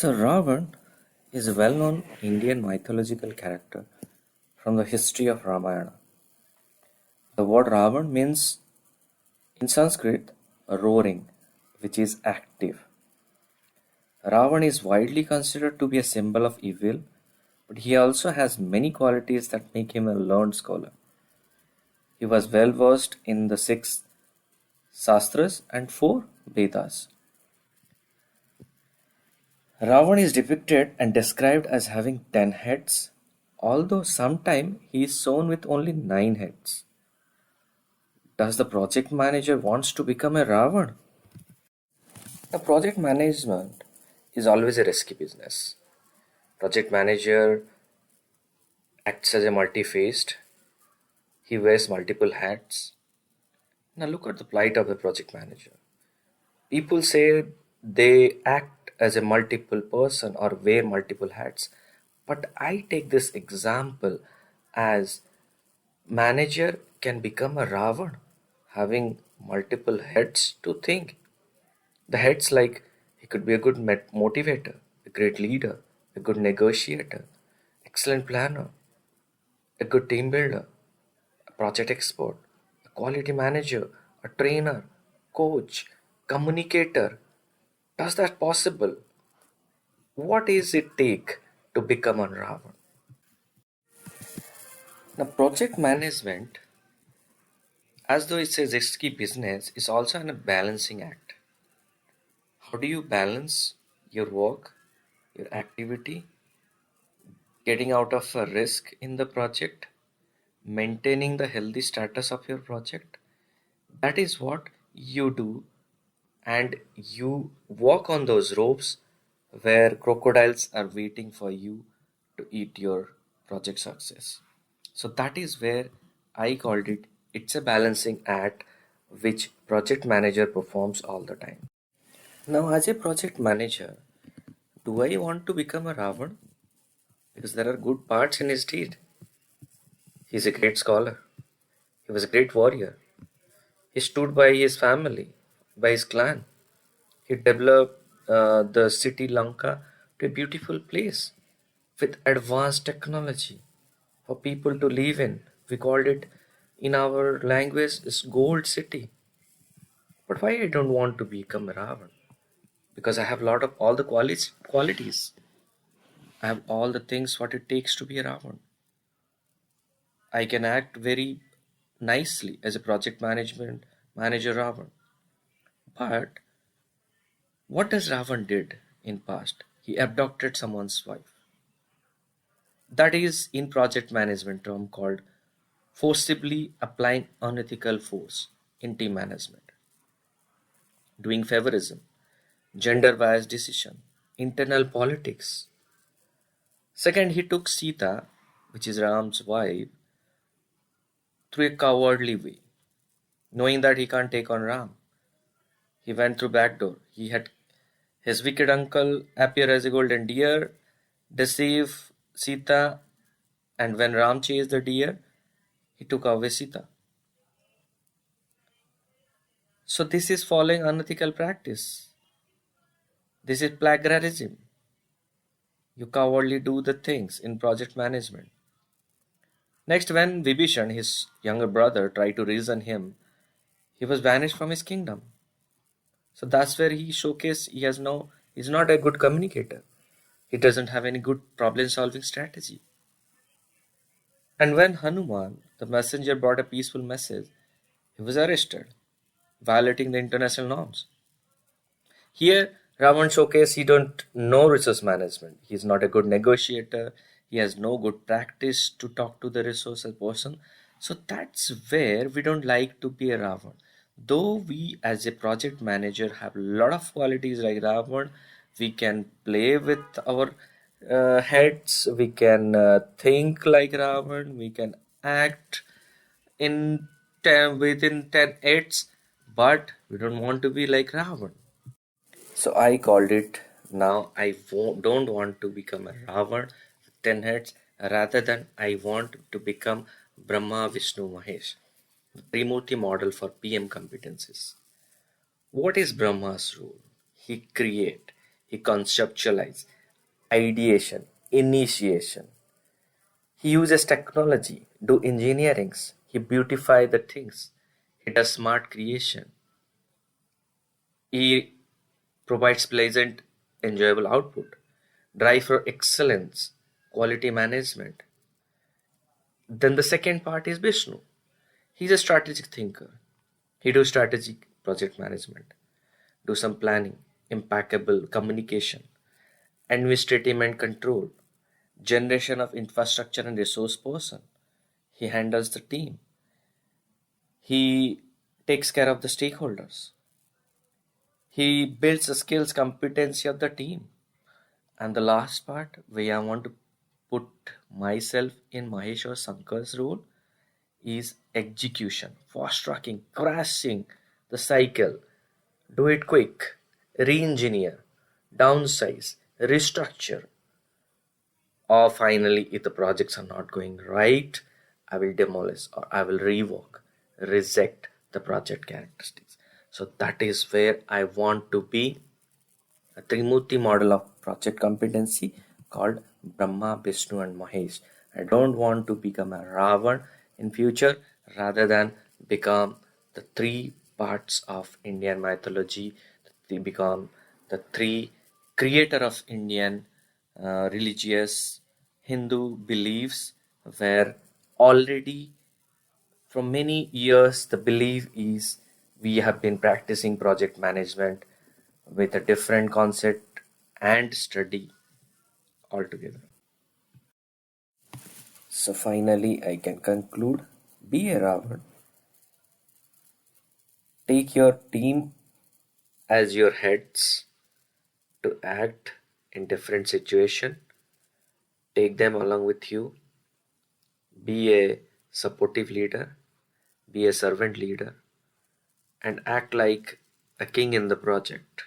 So Ravan is a well-known Indian mythological character from the history of Ramayana. The word Ravan means in Sanskrit roaring, which is active. Ravan is widely considered to be a symbol of evil, but he also has many qualities that make him a learned scholar. He was well versed in the six Shastras and four Vedas. Ravan is depicted and described as having 10 heads, although sometimes he is shown with only 9 heads. Does the project manager wants to become a Ravan? The project management is always a risky business. Project manager acts as a multi-faced. He wears multiple hats. Now look at the plight of a project manager. People say they act as a multiple person or wear multiple hats, but I take this example as manager can become a Ravan, having multiple heads to think. The heads like he could be a good motivator, a great leader, a good negotiator, excellent planner, a good team builder, a project expert, a quality manager, a trainer, coach, communicator. Does that possible? What is it take to become a Ravan? Now, project management, as though it's a risky business, is also a balancing act. How do you balance your work, your activity, getting out of a risk in the project, maintaining the healthy status of your project? That is what you do, and you walk on those ropes where crocodiles are waiting for you to eat your project success. So that is where I called it it's a balancing act which project manager performs all the time. Now as a project manager, do I want to become a Ravan? Because there are good parts in his deed. He's a great scholar. He was a great warrior. He stood by his family, by his clan. He developed the city Lanka to a beautiful place with advanced technology for people to live in. We called it in our language is gold city. But why I don't want to become a Ravan? Because I have a lot of all the qualities. I have all the things what it takes to be a Ravan. I can act very nicely as a project management manager Ravan. But what does Ravan did in past? He abducted someone's wife. That is in project management term called forcibly applying unethical force in team management, doing favorism, gender biased decision, internal politics. Second, he took Sita, which is Ram's wife, through a cowardly way, knowing that he can't take on Ram. He went through back door. He had his wicked uncle appear as a golden deer, deceive Sita, and when Ram chased the deer, he took away Sita. So this is following unethical practice. This is plagiarism. You cowardly do the things in project management. Next, when Vibhishan, his younger brother, tried to reason him, he was banished from his kingdom. So that's where he showcased he's not a good communicator. He doesn't have any good problem solving strategy. And when Hanuman, the messenger, brought a peaceful message, he was arrested, violating the international norms. Here, Ravan showcased he don't know resource management. He's not a good negotiator. He has no good practice to talk to the resource person. So that's where we don't like to be a Ravan. Though we as a project manager have a lot of qualities like Ravan, we can play with our heads, we can think like Ravan, we can act in 10 within 10 eights, but we don't want to be like Ravan. So I called it now don't want to become a Ravan with 10 heads, rather than I want to become Brahma Vishnu Mahesh, the Trimurti model for PM competencies. What is Brahma's role? He create. He conceptualizes, ideation, initiation. He uses technology, do engineerings. He beautify the things. He does smart creation. He provides pleasant, enjoyable output. Drive for excellence, quality management. Then the second part is Vishnu. He's a strategic thinker. He do strategic project management, do some planning, impeccable communication, administrative and control, generation of infrastructure and resource person. He handles the team. He takes care of the stakeholders. He builds the skills competency of the team. And the last part, where I want to put myself in Mahesh or Sankar's role, is execution, fast tracking, crashing the cycle, do it quick, re engineer, downsize, restructure, or finally, if the projects are not going right, I will demolish or I will revoke, reject the project characteristics. So that is where I want to be, a Trimurti model of project competency called Brahma, Vishnu, and Mahesh. I don't want to become a Ravan in future rather than become the three parts of Indian mythology. They become the three creator of Indian religious Hindu beliefs, where already from many years the belief is we have been practicing project management with a different concept and study altogether. So finally, I can conclude, be a Ravan. Take your team as your heads to act in different situation. Take them along with you. Be a supportive leader. Be a servant leader. And act like a king in the project.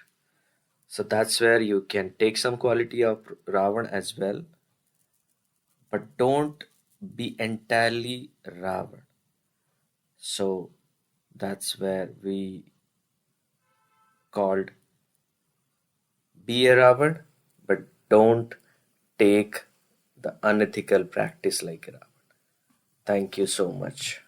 So that's where you can take some quality of Ravan as well, but don't be entirely Ravan. So that's where we called be a Ravan, but don't take the unethical practice like a Ravan. Thank you so much.